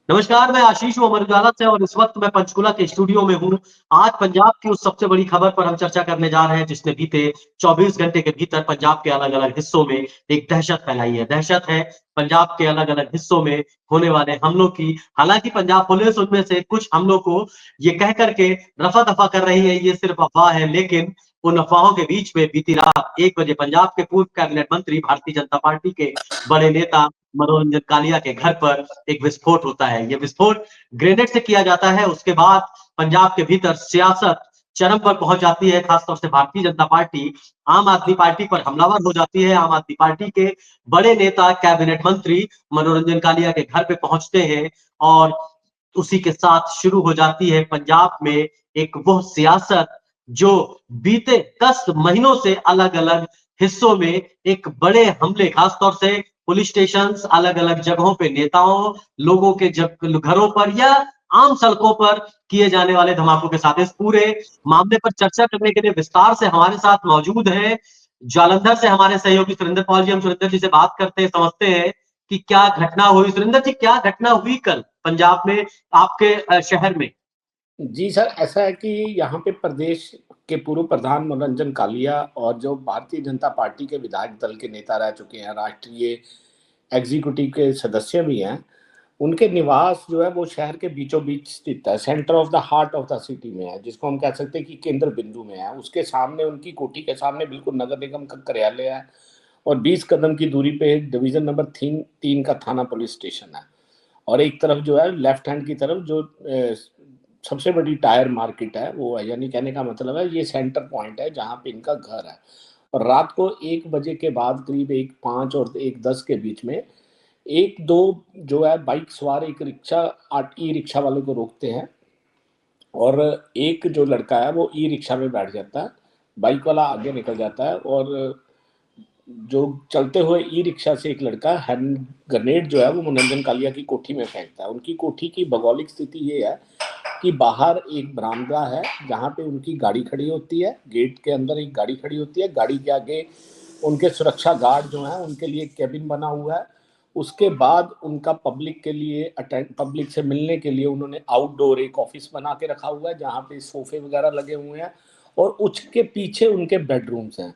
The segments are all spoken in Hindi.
नमस्कार, मैं आशीष हूँ अमर उजाला से और इस वक्त मैं पंचकुला के स्टूडियो में हूँ। आज पंजाब की उस सबसे बड़ी खबर पर हम चर्चा करने जा रहे हैं जिसने बीते 24 घंटे के भीतर पंजाब के अलग-अलग हिस्सों में एक दहशत फैलाई है। दहशत है पंजाब के अलग-अलग हिस्सों में होने वाले हमलों की। हालाँकि पंजाब पुलिस उनमें से कुछ हमलों को ये कह कर के रफ़ा-दफ़ा कर रही है, ये सिर्फ़ अफ़वाह है, लेकिन उन अफ़वाहों के बीच में बीती रात 1 बजे पंजाब के पूर्व कैबिनेट मंत्री, भारतीय जनता पार्टी के बड़े नेता मनोरंजन कालिया के घर पर एक विस्फोट होता है। ये विस्फोट ग्रेनेड से किया जाता है, उसके बाद पंजाब के भीतर सियासत चरम पर पहुँच जाती है, खासतौर से भारतीय जनता पार्टी आम आदमी पार्टी पर हमलावर हो जाती है। आम आदमी पार्टी के बड़े नेता कैबिनेट मंत्री मनोरंजन कालिया के घर पे पहुँचते हैं और उसी के साथ शुरू हो जाती है पंजाब में एक वो सियासत जो बीते 10 महीनों से अलग-अलग हिस्सों में एक बड़े हमले खास तौर से पुलिस स्टेशंस, अलग-अलग जगहों पे नेताओं, लोगों के जब घरों पर या आम सड़कों पर किए जाने वाले धमाकों के साथ इस पूरे मामले पर चर्चा करने के लिए विस्तार से हमारे साथ मौजूद हैं, जालंधर से हमारे सहयोगी सुरेंद्र पॉल जी। हम सुरेंद्र जी से बात करते हैं, समझते हैं कि क्या घटना हुई। सुरेंद्र जी, क्या घटना हुई कल पंजाब में आपके शहर में? जी सर, ऐसा है कि यहाँ पे प्रदेश के पूर्व प्रधान मनोरंजन कालिया और जो भारतीय जनता पार्टी के विधायक दल के नेता रह चुके हैं, राष्ट्रीय एग्जीक्यूटिव के सदस्य भी हैं, उनके निवास जो है वो शहर के बीचों-बीच स्थित है, centre of the heart of the city में है, जिसको हम कह सकते हैं कि केंद्र बिंदु में है। उसके सामने उनकी कोठी के सामने बिल्कुल नगर निगम का कार्यालय है और 20 कदम की दूरी पे डिवीज़न नंबर 3 का थाना पुलिस स्टेशन है। और एक तरफ जो है लेफ्ट हैंड की तरफ जो सबसे बड़ी टायर मार्केट है वो है, यानी कहने का मतलब है ये सेंटर पॉइंट है जहाँ पे इनका घर है। और रात को 1 बजे के बाद करीब 1:05 और 1:10 के बीच में 1-2 जो है बाइक सवार एक रिक्शा ई-रिक्शा वाले को रोकते हैं और एक जो लड़का है वो ई-रिक्शा में बैठ जाता है, बाइक वाला आगे निकल जाता है और जो चलते हुए ई-रिक्शा से एक लड़का हैंड ग्रेनेड जो है वो मनोरंजन कालिया की कोठी में फेंकता है। उनकी कोठी की भौगोलिक स्थिति ये है कि बाहर एक बरामदा है जहाँ पे उनकी गाड़ी खड़ी होती है, गेट के अंदर एक गाड़ी खड़ी होती है, गाड़ी के आगे उनके सुरक्षा गार्ड जो हैं उनके लिए केबिन बना हुआ है। उसके बाद उनका पब्लिक से मिलने के लिए उन्होंने आउटडोर एक ऑफिस बना के रखा हुआ है जहाँ पे सोफे वगैरह लगे हुए हैं और उसके पीछे उनके बेडरूम्स हैं।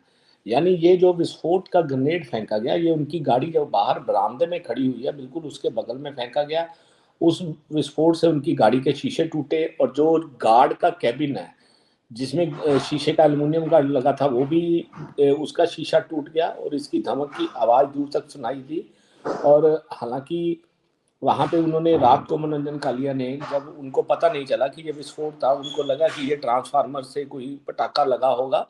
यानी ये जो विस्फोट का ग्रेनेड फेंका गया ये उनकी गाड़ी जो बाहर बरामदे में खड़ी हुई है बिल्कुल उसके बगल में फेंका गया। उस विस्फोट से उनकी गाड़ी के शीशे टूटे और जो गार्ड का केबिन है जिसमें शीशे का एल्युमिनियम गार्ड लगा था वो भी उसका शीशा टूट गया और इसकी धमक की आवाज़ दूर तक सुनाई दी। और हालांकि वहाँ पे उन्होंने रात को मनोरंजन कालिया ने जब उनको पता नहीं चला कि ये विस्फोट था, उनको लगा कि ये ट्रांसफार्मर से कोई पटाखा लगा होगा,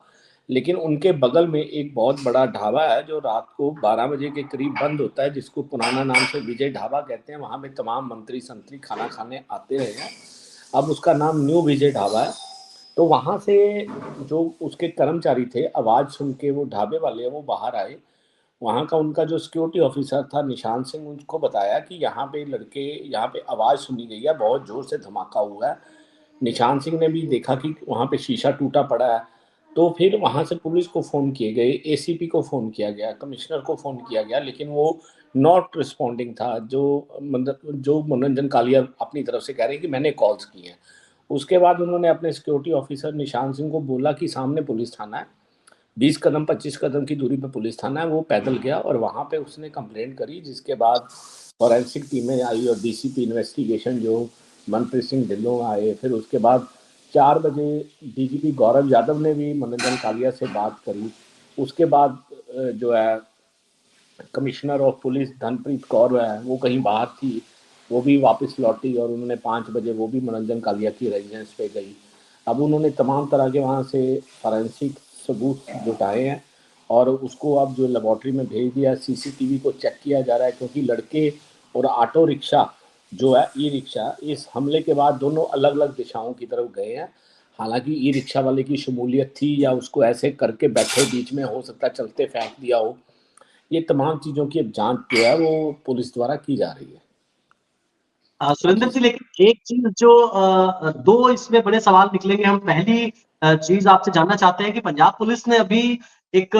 लेकिन उनके बगल में एक बहुत बड़ा ढाबा है जो रात को 12 बजे के करीब बंद होता है, जिसको पुराना नाम से विजय ढाबा कहते हैं। वहाँ पे तमाम मंत्री संतरी खाना खाने आते रहे हैं, अब उसका नाम न्यू विजय ढाबा है। तो वहाँ से जो उसके कर्मचारी थे आवाज़ सुन के वो ढाबे वाले वो बाहर आए। वहाँ का उनका जो सिक्योरिटी ऑफिसर था निशान सिंह, उनको बताया कि यहाँ पे आवाज़ सुनी गई है, बहुत ज़ोर से धमाका हुआ है। निशान सिंह ने भी देखा कि वहाँ पे शीशा टूटा पड़ा है, तो फिर वहाँ से पुलिस को फ़ोन किए गए, एसीपी को फ़ोन किया गया, कमिश्नर को फ़ोन किया गया, लेकिन वो नॉट रिस्पॉन्डिंग था। जो मनोरंजन कालिया अपनी तरफ से कह रहे हैं कि मैंने कॉल्स की हैं। उसके बाद उन्होंने अपने सिक्योरिटी ऑफिसर निशान सिंह को बोला कि सामने पुलिस थाना है, 20 कदम 25 कदम की दूरी पे पुलिस थाना है। वो पैदल गया और वहाँ पे उसने कंप्लेंट करी, जिसके बाद फॉरेंसिक टीमें आई और डीसीपी इन्वेस्टिगेशन जो मनप्रीत सिंह ढिल्लों आए। फिर उसके बाद 4 बजे डीजीपी गौरव यादव ने भी मनोरंजन कालिया से बात करी। उसके बाद जो है commissioner of police Dhanpreet Kaur है वो कहीं बाहर थी, वो भी वापस लौटी और उन्होंने 5 बजे वो भी मनोरंजन कालिया की रेजिडेंस पे गई। अब उन्होंने तमाम तरह के वहाँ से फॉरेंसिक सबूत जुटाए हैं और उसको अब जो लेबॉर्ट्री में भेज दिया, सीसीटीवी को चेक किया जा रहा है, क्योंकि लड़के और ऑटो रिक्शा जो है ई रिक्शा इस हमले के बाद दोनों अलग अलग दिशाओं की तरफ गए हैं। हालांकि ई रिक्शा वाले की शमूलियत थी या उसको ऐसे करके बैठे बीच में, हो सकता है चलते फेंक दिया हो। ये तमाम चीज़ों की अब जांच जो है वो पुलिस द्वारा की जा रही है। सुरेंद्र जी जी, लेकिन एक चीज जो 2 इसमें बड़े सवाल निकलेंगे। हम पहली चीज आपसे जानना चाहते हैं कि पंजाब पुलिस ने अभी एक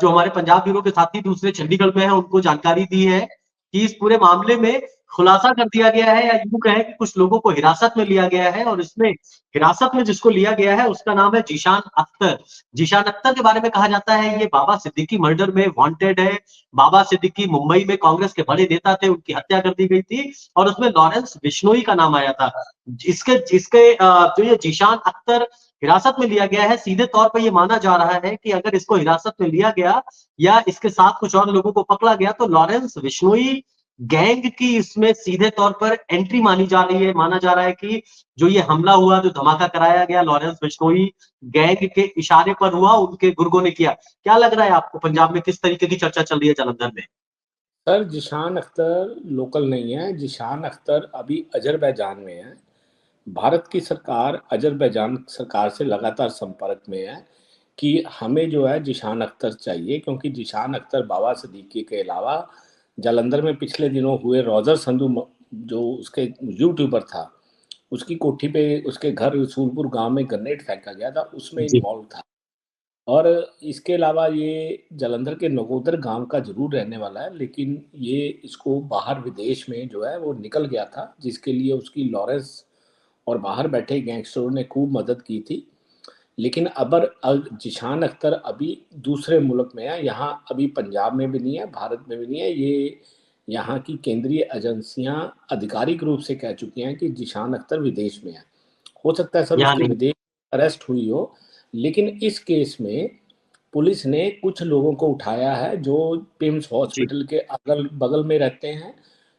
जो हमारे पंजाब ब्यूरो के साथी दूसरे चंडीगढ़ में हैं, उनको जानकारी दी है कि इस पूरे मामले में खुलासा कर दिया गया है, या यूँ कहें कि कुछ लोगों को हिरासत में लिया गया है, और इसमें हिरासत में जिसको लिया गया है उसका नाम है ज़ीशान अख्तर। ज़ीशान अख्तर के बारे में कहा जाता है ये बाबा सिद्दीकी मर्डर में वांटेड है। बाबा सिद्दीकी मुंबई में कांग्रेस के बड़े नेता थे, उनकी हत्या कर दी गई थी और उसमें लॉरेंस बिश्नोई का नाम आया था। जिसके जिसके जो ये ज़ीशान अख्तर हिरासत में लिया गया है, सीधे तौर पे ये माना जा रहा है कि अगर इसको हिरासत में लिया गया या इसके साथ कुछ और लोगों को पकड़ा गया तो लॉरेंस बिश्नोई गैंग की इसमें सीधे तौर पर एंट्री मानी जा रही है। माना जा रहा है कि जो ये हमला हुआ, जो धमाका कराया गया, लॉरेंस बिश्नोई गैंग के इशारे पर हुआ, उनके गुर्गों ने किया। क्या लग रहा है आपको पंजाब में किस तरीके की चर्चा चल रही है जालंधर में? सर, जिशान अख्तर लोकल नहीं है, जिशान अख्तर अभी अज़रबैजान में है। भारत की सरकार अज़रबैजान सरकार से लगातार संपर्क में है कि हमें जो है जिशान अख्तर चाहिए, क्योंकि जिशान अख्तर बाबा सिद्दीकी के अलावा जालंधर में पिछले दिनों हुए रोज़र संधू जो उसके यूट्यूबर था, उसकी कोठी पे उसके घर रसूलपुर गांव में ग्रेनेड फेंका गया था, उसमें जी। इन्वॉल्व था। और इसके अलावा ये जालंधर के नगोदर गांव का जरूर रहने वाला है, लेकिन ये इसको बाहर विदेश में जो है वो निकल गया था, जिसके लिए उसकी लॉरेंस और बाहर बैठे गैंगस्टरों ने खूब मदद की थी। लेकिन जिशान अख्तर अभी दूसरे मुल्क में है, यहाँ अभी पंजाब में भी नहीं है, भारत में भी नहीं है। ये यहाँ की केंद्रीय एजेंसियां आधिकारिक रूप से कह चुकी हैं कि जिशान अख्तर विदेश में है। हो सकता है सर यहाँ उसकी नहीं। विदेश अरेस्ट हुई हो, लेकिन इस केस में पुलिस ने कुछ लोगों को उठाया है जो पिम्स जी। हॉस्पिटल के अगल बगल में रहते हैं।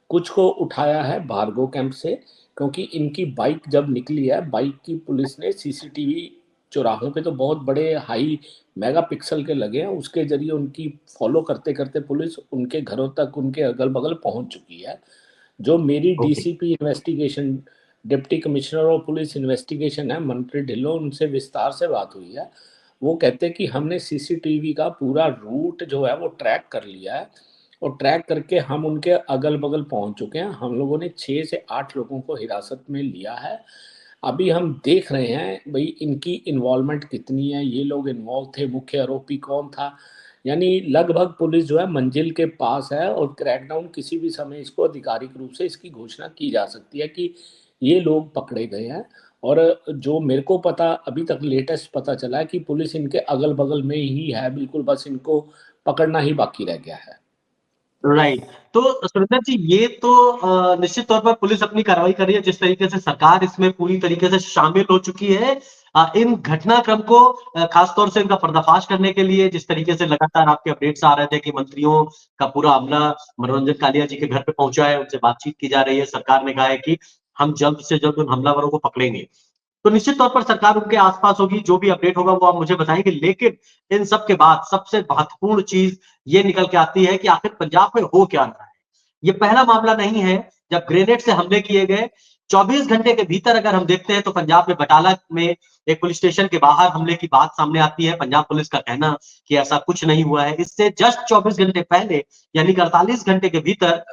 कुछ को उठाया है भार्गो कैंप से, क्योंकि इनकी बाइक जब निकली है, बाइक की पुलिस ने सीसीटीवी चौराहों पे तो बहुत बड़े हाई मेगा पिक्सल के लगे हैं, उसके जरिए उनकी फॉलो करते करते पुलिस उनके घरों तक, उनके अगल बगल पहुंच चुकी है। जो मेरी okay. DCP investigation, deputy commissioner और पुलिस इन्वेस्टिगेशन है मनप्रीत ढिल्लों, उनसे विस्तार से बात हुई है। वो कहते हैं कि हमने सीसीटीवी का पूरा रूट जो है वो ट्रैक कर लिया है, और ट्रैक करके हम उनके अगल बगल पहुंच चुके हैं। हम लोगों ने 6 से 8 लोगों को हिरासत में लिया है। अभी हम देख रहे हैं भाई इनकी इन्वॉल्वमेंट कितनी है, ये लोग इन्वॉल्व थे, मुख्य आरोपी कौन था। यानी लगभग पुलिस जो है मंजिल के पास है, और क्रैकडाउन किसी भी समय इसको आधिकारिक रूप से इसकी घोषणा की जा सकती है कि ये लोग पकड़े गए हैं। और जो मेरे को पता अभी तक लेटेस्ट पता चला है कि पुलिस इनके अगल बगल में ही है, बिल्कुल, बस इनको पकड़ना ही बाकी रह गया है। राइट। तो सुरेंद्र जी, ये तो निश्चित तौर पर पुलिस अपनी कार्रवाई कर रही है, जिस तरीके से सरकार इसमें पूरी तरीके से शामिल हो चुकी है इन घटनाक्रम को खास तौर से इनका पर्दाफाश करने के लिए। जिस तरीके से लगातार आपके अपडेट्स आ रहे थे कि मंत्रियों का पूरा अमला मनोरंजन कालिया जी के घर पे पहुंचा है, उनसे बातचीत की जा रही है। सरकार ने कहा है कि हम जल्द से जल्द उन हमलावरों को पकड़ेंगे। तो निश्चित तौर पर सरकार उनके आस-पास होगी, जो भी अपडेट होगा वो आप मुझे बताएँगे। लेकिन इन सब के बाद सबसे महत्वपूर्ण चीज़ ये निकल के आती है कि आखिर पंजाब में हो क्या रहा है? ये पहला मामला नहीं है जब ग्रेनेड से हमले किए गए। 24 घंटे के भीतर अगर हम देखते हैं तो पंजाब में बटाला में एक पुलिस स्टेशन के बाहर हमले की बात सामने आती है। पंजाब पुलिस का कहना कि ऐसा कुछ नहीं हुआ है। इससे जस्ट 24 घंटे पहले यानी कि 48 घंटे के भीतर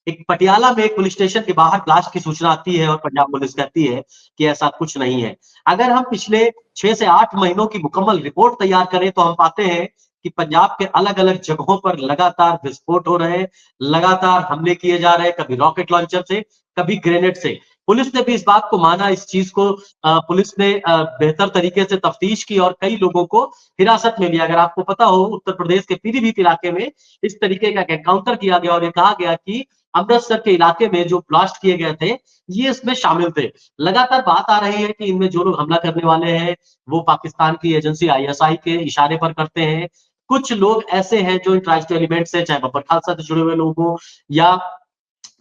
एक पटियाला में एक पुलिस स्टेशन के बाहर ब्लास्ट की सूचना आती है और पंजाब पुलिस कहती है कि ऐसा कुछ नहीं है। अगर हम पिछले 6 से 8 महीनों की मुकम्मल रिपोर्ट तैयार करें तो हम पाते हैं कि पंजाब के अलग-अलग जगहों पर लगातार विस्फोट हो रहे हैं, लगातार हमले किए जा रहे हैं, कभी रॉकेट लॉन्चर से, कभी ग्रेनेड से। पुलिस ने भी इस बात को माना, इस चीज़ को पुलिस ने बेहतर तरीके से तफ्तीश की और कई लोगों को हिरासत में लिया। अगर आपको पता हो, उत्तर प्रदेश के पीलीभीत इलाके में इस तरीके का एक एनकाउंटर किया गया और ये कहा गया कि अमृतसर के इलाके में जो ब्लास्ट किए गए थे, ये इसमें शामिल थे। लगातार बात आ रही है कि इनमें जो लोग हमला करने वाले हैं, वो पाकिस्तान की एजेंसी आईएसआई के इशारे पर करते हैं। कुछ लोग ऐसे हैं जो इंट्राइस्टो एलिमेंट से, चाहे बब्बर खालसा से जुड़े हुए लोग हों या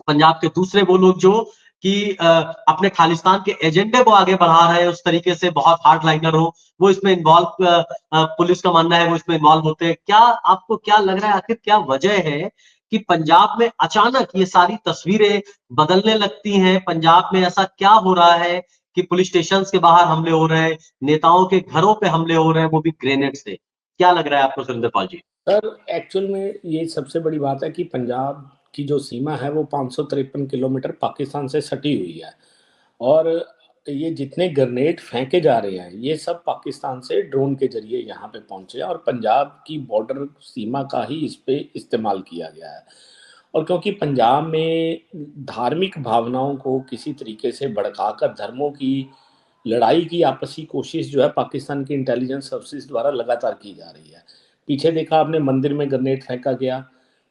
पंजाब के दूसरे वो लोग जो कि अपने खालिस्तान के एजेंडे को आगे बढ़ा रहे हैं, उस तरीके से बहुत हार्डलाइनर हो, वो इसमें इन्वॉल्व पुलिस का मानना है वो इसमें इन्वॉल्व होते हैं। क्या आपको क्या लग रहा है, आखिर क्या वजह है कि पंजाब में अचानक ये सारी तस्वीरें बदलने लगती हैं? पंजाब में ऐसा क्या हो रहा है कि पुलिस स्टेशंस के बाहर हमले हो रहे हैं, नेताओं के घरों पे हमले हो रहे हैं, वो भी ग्रेनेड से? क्या लग रहा है आपको सुरेंद्र पाल जी? सर, एक्चुअल में ये सबसे बड़ी बात है कि पंजाब की जो सीमा है वो 553 किलोमीटर पाकिस्तान से सटी हुई है। और ये जितने ग्रेनेड फेंके जा रहे हैं, ये सब पाकिस्तान से ड्रोन के जरिए यहाँ पे पहुंचे हैं, और पंजाब की बॉर्डर सीमा का ही इस पे इस्तेमाल किया गया है। और क्योंकि पंजाब में धार्मिक भावनाओं को किसी तरीके से भड़काकर धर्मों की लड़ाई की आपसी कोशिश जो है पाकिस्तान की इंटेलिजेंस सर्विसेज द्वारा लगातार की जा रही है। पीछे देखा आपने मंदिर में ग्रेनेड फेंका गया,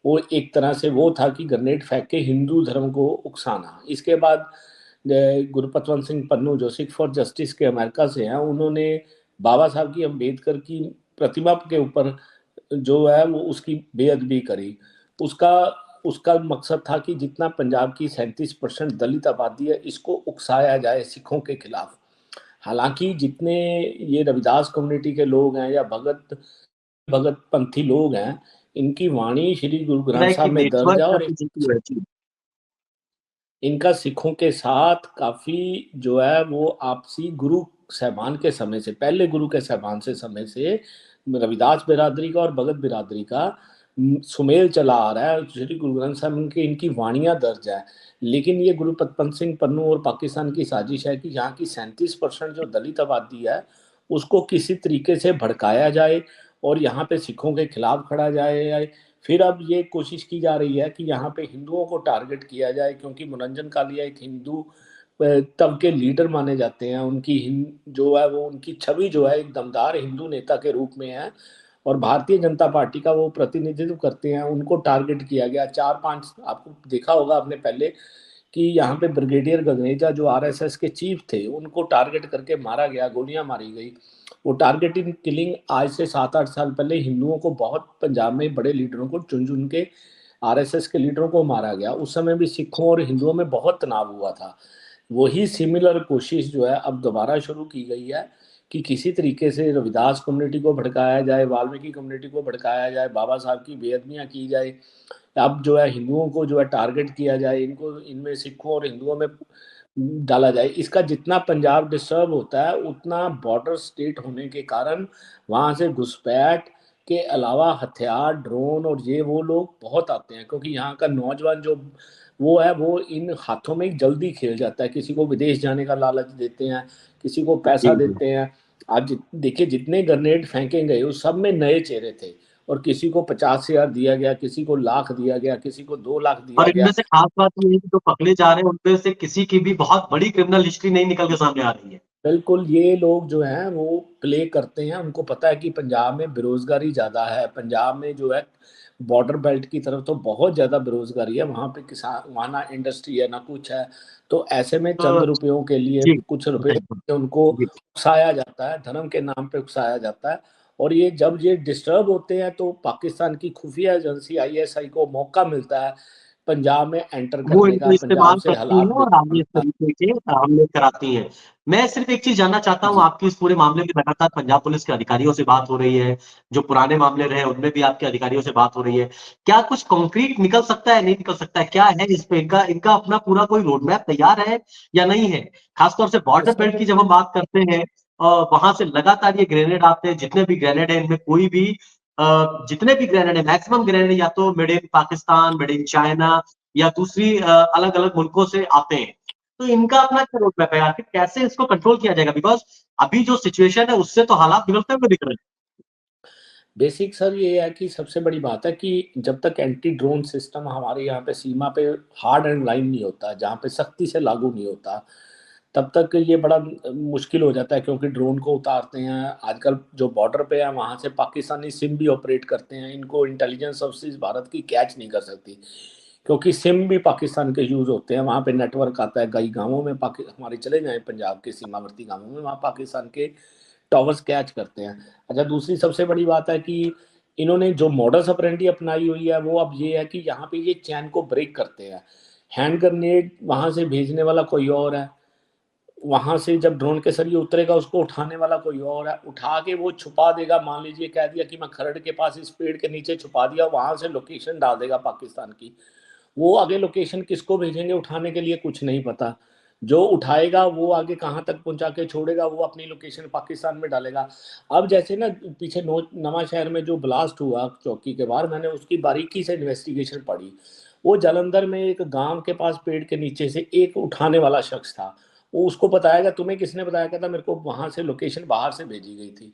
वो एक तरह से वो था कि ग्रेनेड फेंक के हिंदू धर्म को उकसाना। इसके बाद गुरपतवंत सिंह पन्नू जो सिख फॉर जस्टिस के अमेरिका से हैं, उन्होंने बाबा साहब की अम्बेडकर की प्रतिमा के ऊपर जो है वो उसकी बेअदबी करी। उसका उसका मकसद था कि जितना पंजाब की 37% दलित आबादी है इसको उकसाया जाए सिखों के खिलाफ। हालांकि जितने ये रविदास कम्युनिटी के लोग हैं या भगत भगत पंथी लोग हैं, इनकी वाणी श्री गुरु लग रहा ग्रंथ है कि साहब में दर्ज नेटवर्क है का और कुछ इशू है जी। इनका सिखों के साथ काफी जो है वो आपसी गुरु साहबान के समय से, पहले गुरु के साहबान से समय से रविदास बिरादरी का और भगत बिरादरी का सुमेल चला आ रहा है। श्री गुरु ग्रंथ साहब की इनकी वाणियां दर्ज है। लेकिन ये गुरु पतवंत सिंह पन्नू और पाकिस्तान की साजिश है कि यहाँ की 37% जो दलित आबादी है उसको किसी तरीके से भड़काया जाए और यहाँ पे सिखों के खिलाफ खड़ा जाए। फिर अब ये कोशिश की जा रही है कि यहाँ पे हिंदुओं को टारगेट किया जाए, क्योंकि मनोरंजन कालिया एक हिंदू तब के लीडर माने जाते हैं। उनकी जो है वो उनकी छवि जो है एक दमदार हिंदू नेता के रूप में है और भारतीय जनता पार्टी का वो प्रतिनिधित्व करते हैं। उनको टारगेट किया गया। 4-5 आपको देखा होगा आपने पहले कि यहाँ पे ब्रिगेडियर गगनेजा जो आरएसएस के चीफ थे उनको टारगेट करके मारा गया, गोलियां मारी गई। वो टारगेटिंग किलिंग आज से 7-8 साल पहले हिंदुओं को बहुत पंजाब में बड़े लीडरों को चुन चुन के आरएसएस के लीडरों को मारा गया। उस समय भी सिखों और हिंदुओं में बहुत तनाव हुआ था। वही सिमिलर कोशिश जो है अब दोबारा शुरू की गई है कि किसी तरीके से रविदास कम्युनिटी को भड़काया जाए, वाल्मीकि कम्युनिटी को भड़काया जाए, बाबा साहब की बेअदबियां की जाए। अब जो है हिंदुओं को जो है टारगेट किया जाए, इनको इनमें सिखों और हिंदुओं में डाला जाए। इसका जितना पंजाब डिस्टर्ब होता है उतना बॉर्डर स्टेट होने के कारण वहां से घुसपैठ के अलावा हथियार, ड्रोन और ये वो लोग बहुत आते हैं, क्योंकि यहाँ का नौजवान जो वो है वो इन हाथों में जल्दी खेल जाता है। किसी को विदेश जाने का लालच देते हैं, किसी को पैसा जी जी। देते हैं। आज देखिए जितने ग्रेनेड फेंके गए उस सब में नए चेहरे थे और किसी को 50,000 दिया गया, किसी को लाख दिया गया, किसी को 2 लाख दिया और इनमें गया। से खास बात ये है कि जो पकड़े जा रहे हैं उनमें से किसी की भी बहुत बड़ी क्रिमिनल हिस्ट्री नहीं निकल के सामने आ रही है। बिल्कुल, ये लोग जो हैं वो प्ले करते हैं। उनको पता है कि पंजाब में बेरोजगारी ज़्यादा है। पंजाब में जो है बॉर्डर बेल्ट की तरफ तो बहुत ज़्यादा बेरोजगारी है। वहाँ पे किसान, वहाँ ना इंडस्ट्री है ना कुछ है। तो ऐसे में चंद तो रुपयों के लिए, जी कुछ रुपए बताइए। उनको जी। उकसाया जाता है, धर्म के नाम पे उकसाया जाता है। और ये जब ये डिस्टर्ब होते हैं तो पाकिस्तान की खुफिया एजेंसी आईएसआई को मौका मिलता है पंजाब में एंटर वो करने का, इनको पंजाब इस्तेमाल से करती हालात हैं और आगे बिगड़ने इस का। तरीके के हमले कराती हैं। मैं सिर्फ एक चीज़ जानना चाहता हूँ, जी। आपकी इस पूरे मामले में लगातार पंजाब पुलिस के अधिकारियों से बात हो रही है, जो पुराने मामले रहे उनमें भी आपके अधिकारियों से बात हो रही है। क्या कुछ कॉन्क्रीट निकल सकता है, नहीं निकल सकता है? क्या है इस पे इनका इनका अपना पूरा कोई रोड मैप तैयार है या नहीं है? खासतौर से बॉर्डर बेल्ट की जब हम बात करते हैं वहां से लगातार ये ग्रेनेड आते हैं, जितने भी ग्रेनेड है इनमें कोई भी जितने भी ग्रेनेड है मैक्सिमम ग्रेनेड या तो made in Pakistan, made in China या दूसरी अलग-अलग मुल्कों से आते हैं। तो इनका अपना क्या रोड मैप है? आखिर कैसे इसको कंट्रोल किया जाएगा? बिकॉज़ अभी जो सिचुएशन है उससे तो हालात बिगड़ते हुए दिख रहे हैं। बेसिक सर ये है कि सबसे बड़ी बात है कि जब तक एंटी ड्रोन सिस्टम हमारे यहाँ पे सीमा पे हार्ड एंड लाइन नहीं होता, जहाँ पे सख्ती से लागू नहीं होता, तब तक ये बड़ा मुश्किल हो जाता है। क्योंकि ड्रोन को उतारते हैं आजकल जो बॉर्डर पे है वहाँ से पाकिस्तानी सिम भी ऑपरेट करते हैं। इनको इंटेलिजेंस सर्विसेज भारत की कैच नहीं कर सकती, क्योंकि सिम भी पाकिस्तान के यूज़ होते हैं। वहाँ पे नेटवर्क आता है कई गाँवों में, हमारे चले जाएँ पंजाब के सीमावर्ती गाँवों में, वहाँ पाकिस्तान के टॉवर्स कैच करते हैं। अच्छा, दूसरी सबसे बड़ी बात है कि इन्होंने जो मॉडस ऑपरेंडी अपनाई हुई है वो अब ये है कि यहाँ पे ये चैन को ब्रेक करते हैं। हैंड ग्रेनेड वहां से भेजने वाला कोई और है, वहां से जब ड्रोन के सरिये उतरेगा उसको उठाने वाला कोई और है, उठा के वो छुपा देगा। मान लीजिए कह दिया कि मैं खरड़ के पास इस पेड़ के नीचे छुपा दिया, वहां से लोकेशन डाल देगा पाकिस्तान की। वो आगे लोकेशन किसको भेजेंगे उठाने के लिए कुछ नहीं पता। जो उठाएगा वो आगे कहाँ तक पहुंचा के छोड़ेगा वो अपनी लोकेशन पाकिस्तान में डालेगा। अब जैसे ना पीछे नवा शहर में जो ब्लास्ट हुआ चौकी के बाहर, मैंने उसकी बारीकी से इन्वेस्टिगेशन पढ़ी। वो जालंधर में एक गांव के पास पेड़ के नीचे से एक उठाने वाला शख्स था। वो उसको बताया गया, तुम्हें किसने बताया? था मेरे को वहां से लोकेशन बाहर से भेजी गई थी।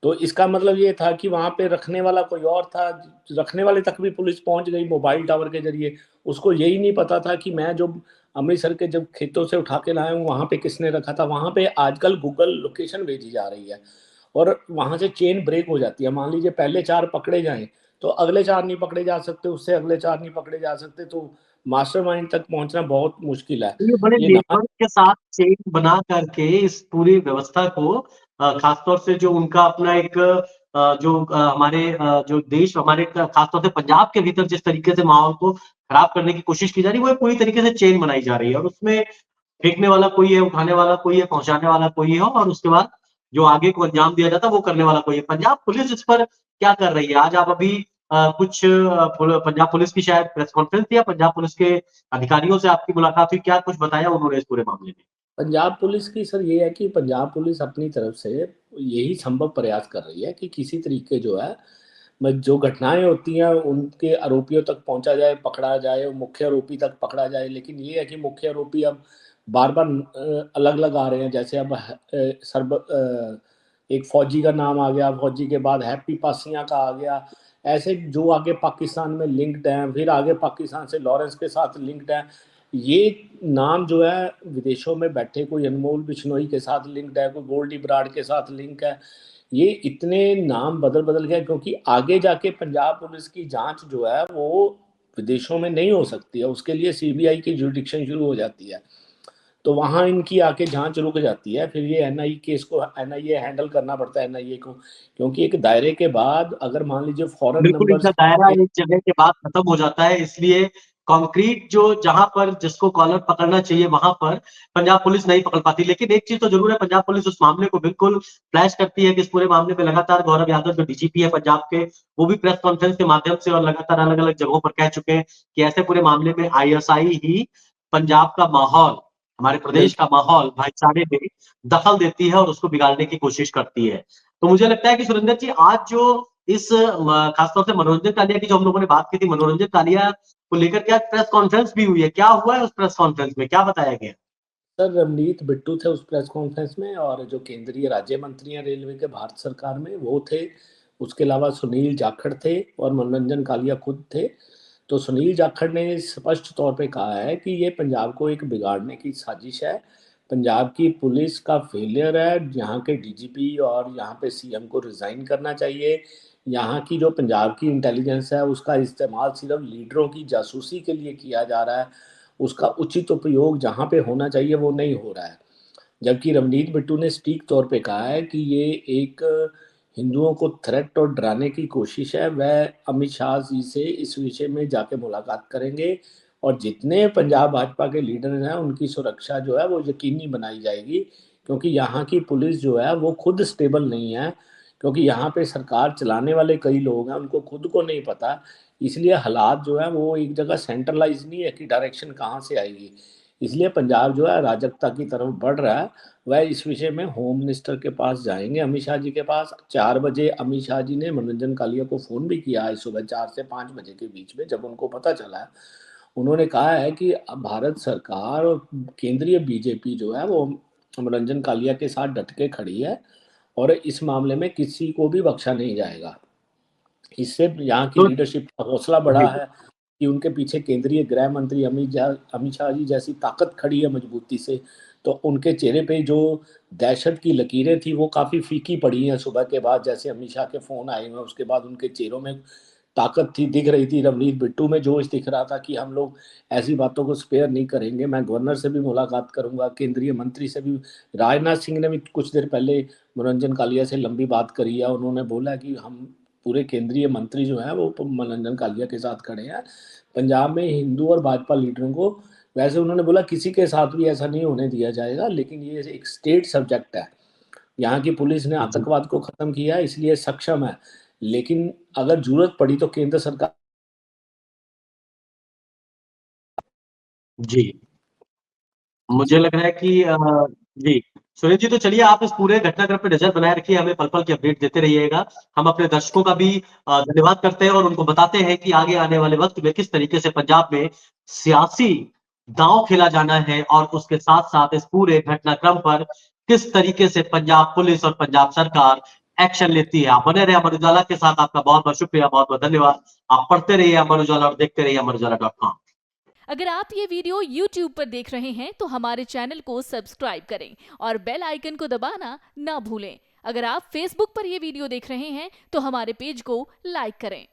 तो इसका मतलब ये था कि वहाँ पे रखने वाला कोई और था, रखने वाले तक भी पुलिस पहुँच गई मोबाइल टावर के ज़रिए। उसको यही नहीं पता था कि मैं जो अमृतसर के जब खेतों से उठा के लाया हूँ, वहाँ पे किसने रखा था। वहाँ पे आजकल गूगल लोकेशन भेजी जा रही है और वहाँ से चेन ब्रेक हो जाती है। मान लीजिए पहले 4 पकड़े जाएँ, तो अगले 4 नहीं पकड़े जा सकते, उससे अगले 4 नहीं पकड़े जा सकते, तो मास्टरमाइंड तक पहुँचना बहुत मुश्किल है। तो ये बड़े ये नाम नेटवर्क के साथ चेन बना करके इस पूरी व्यवस्था को खासतौर से जो उनका अपना एक हमारे जो देश हमारे खासतौर से पंजाब के भीतर जिस तरीके से माहौल को खराब करने की कोशिश की जा रही है, वो पूरी तरीके से चेन बनाई जा रही है और उसमें फेंकने वाला कोई है, उठाने वाला कोई है, पहुँचाने वाला कोई है और उसके बाद जो आगे को अंजाम दिया जाता है, वो करने वाला कोई है। पंजाब पुलिस इस पर क्या कर रही है? आज आप अभी कुछ पंजाब पुलिस की शायद प्रेस कॉन्फ्रेंस थी या पंजाब पुलिस के अधिकारियों से आपकी मुलाकात हुई, क्या कुछ बताया उन्होंने इस पूरे मामले में? पंजाब पुलिस की सर ये है कि पंजाब पुलिस अपनी तरफ से यही संभव प्रयास कर रही है कि किसी तरीके जो है जो घटनाएं होती हैं उनके आरोपियों तक पहुंचा जाए, पकड़ा जाए, मुख्य आरोपी तक पकड़ा जाए। लेकिन ये है कि मुख्य आरोपी अब बार बार अलग अलग आ रहे हैं। जैसे अब एक फौजी का नाम आ गया, फौजी के बाद हैप्पी पासिया का आ गया। ऐसे जो आगे पाकिस्तान में लिंक्ड हैं, फिर आगे पाकिस्तान से लॉरेंस के साथ लिंक्ड हैं। ये नाम जो है विदेशों में बैठे, कोई अनमोल बिश्नोई के साथ लिंक्ड है, कोई गोल्डी बराड़ के साथ लिंक है। ये इतने नाम बदल बदल गए क्योंकि आगे जाके पंजाब पुलिस की जांच जो है वो विदेशों में नहीं हो सकती है, उसके लिए सीबीआई की जुडिक्शन शुरू हो जाती है। तो वहां इनकी आके जांच रुक जाती है, फिर ये एनआई केस को एनआईए हैंडल करना पड़ता है एनआईए को, क्योंकि एक दायरे के बाद अगर मान लीजिए फॉरेन बिल्कुल, नंबर इनका दायरा एक जगह के बाद खत्म हो जाता है, इसलिए कंक्रीट जो जहाँ पर जिसको कॉलर पकड़ना चाहिए, वहाँ पर पंजाब पुलिस नहीं पकड़ पाती। लेकिन एक चीज़ तो ज़रूर है, पंजाब पुलिस उस मामले को बिल्कुल फ्लैश करती है कि इस पूरे मामले में लगातार गौरव यादव जो डीजीपी है पंजाब के, वो भी प्रेस कॉन्फ्रेंस के माध्यम से और लगातार अलग-अलग जगहों पर कह चुके हैं कि ऐसे पूरे मामले में आईएसआई ही पंजाब का माहौल, हमारे प्रदेश बिल्कुल। का माहौल भाईचारे में दखल देती है और उसको बिगाड़ने की कोशिश करती है। तो मुझे लगता है कि सुरेंद्र जी आज जो इस खासतौर से मनोरंजन कालिया की जो हम लोगों ने बात की थी, मनोरंजन कालिया को लेकर के आज प्रेस कॉन्फ्रेंस भी हुई है। क्या हुआ है उस प्रेस कॉन्फ्रेंस में? क्या बताया गया? सर रवनीत बिट्टू थे उस प्रेस कॉन्फ्रेंस में, और जो केंद्रीय राज्य मंत्री हैं रेलवे के भारत सरकार में वो थे। उसके अलावा सुनील जाखड़ थे और मनोरंजन कालिया खुद थे। तो सुनील जाखड़ ने स्पष्ट तौर पे कहा है कि ये पंजाब को एक बिगाड़ने की साजिश है। पंजाब की पुलिस का फेलियर है, यहाँ के डीजीपी और यहाँ पे सीएम को रिजाइन करना चाहिए। यहाँ की जो पंजाब की इंटेलिजेंस है उसका इस्तेमाल सिर्फ लीडरों की जासूसी के लिए किया जा रहा है, उसका उचित उपयोग जहाँ पे होना चाहिए वो नहीं हो रहा है। जबकि रवनीत बिट्टू ने सटीक तौर पे कहा है कि ये एक हिंदुओं को थ्रेट और डराने की कोशिश है। वह अमित शाह जी से इस विषय में जाके मुलाकात करेंगे और जितने पंजाब भाजपा के लीडर हैं उनकी सुरक्षा जो है वो यकीनी बनाई जाएगी, क्योंकि यहाँ की पुलिस जो है वो खुद स्टेबल नहीं है। क्योंकि यहाँ पे सरकार चलाने वाले कई लोग हैं, उनको खुद को नहीं पता, इसलिए हालात जो है वो एक जगह सेंट्रलाइज नहीं है कि डायरेक्शन कहाँ से आएगी। इसलिए पंजाब जो है अराजकता की तरफ बढ़ रहा है। वह इस विषय में होम मिनिस्टर के पास जाएंगे, अमित शाह जी के पास। 4 बजे अमित शाह जी ने मनोरंजन कालिया को फोन भी किया है, सुबह 4 से 5 बजे के बीच में, जब उनको पता चला है। उन्होंने कहा है कि अब भारत सरकार और केंद्रीय बीजेपी जो है वो मनोरंजन कालिया के साथ डट के खड़ी है और इस मामले में किसी को भी बख्शा नहीं जाएगा। इससे यहाँ की तो लीडरशिप का हौसला बढ़ा जी, है कि उनके पीछे केंद्रीय गृह मंत्री अमित शाह जी जैसी ताकत खड़ी है मजबूती से। तो उनके चेहरे पे जो दहशत की लकीरें थी वो काफ़ी फीकी पड़ी हैं सुबह के बाद, जैसे अमित शाह के फ़ोन आए हुए उसके बाद उनके चेहरों में ताकत थी, दिख रही थी। रवनीत बिट्टू में जोश दिख रहा था कि हम लोग ऐसी बातों को स्पेयर नहीं करेंगे, मैं गवर्नर से भी मुलाकात करूंगा, केंद्रीय मंत्री से भी। राजनाथ सिंह ने भी कुछ देर पहले मनोरंजन कालिया से लंबी बात करी है, उन्होंने बोला कि हम पूरे केंद्रीय मंत्री जो है वो मनोरंजन कालिया के साथ खड़े हैं। पंजाब में हिंदू और भाजपा लीडरों को, वैसे उन्होंने बोला किसी के साथ भी ऐसा नहीं होने दिया जाएगा, लेकिन ये एक स्टेट सब्जेक्ट है। यहाँ की पुलिस ने जी, आतंकवाद को खत्म किया है इसलिए सक्षम है, लेकिन अगर जरूरत पड़ी तो केंद्र सरकार। जी। मुझे लग रहा है कि जी, सुनील जी तो चलिए आप इस पूरे घटनाक्रम पे नज़र बनाए रखिए, हमें पल-पल की अपडेट देते रहिएगा। हम अपने दर्शकों का भी धन्यवाद करते हैं और उनको बताते हैं कि आगे आने वाले वक़्त में किस तरीके से पंजाब में सियासी दांव खेला जाना है और उसके साथ-साथ इस पूरे घटनाक्रम पर किस तरीके से पंजाब पुलिस और पंजाब सरकार एक्शन लेती है। आप बने रहे अमर उजाला के साथ। आपका बहुत-बहुत शुक्रिया, बहुत-बहुत धन्यवाद। आप पढ़ते रहिए अमर उजाला और देखते रहिए अमरउजाला.com। अगर आप ये वीडियो YouTube पर देख रहे हैं तो हमारे चैनल को सब्सक्राइब करें और बेल आइकन को दबाना ना भूलें। अगर आप Facebook पर ये वीडियो देख रहे हैं तो हमारे पेज को लाइक करें।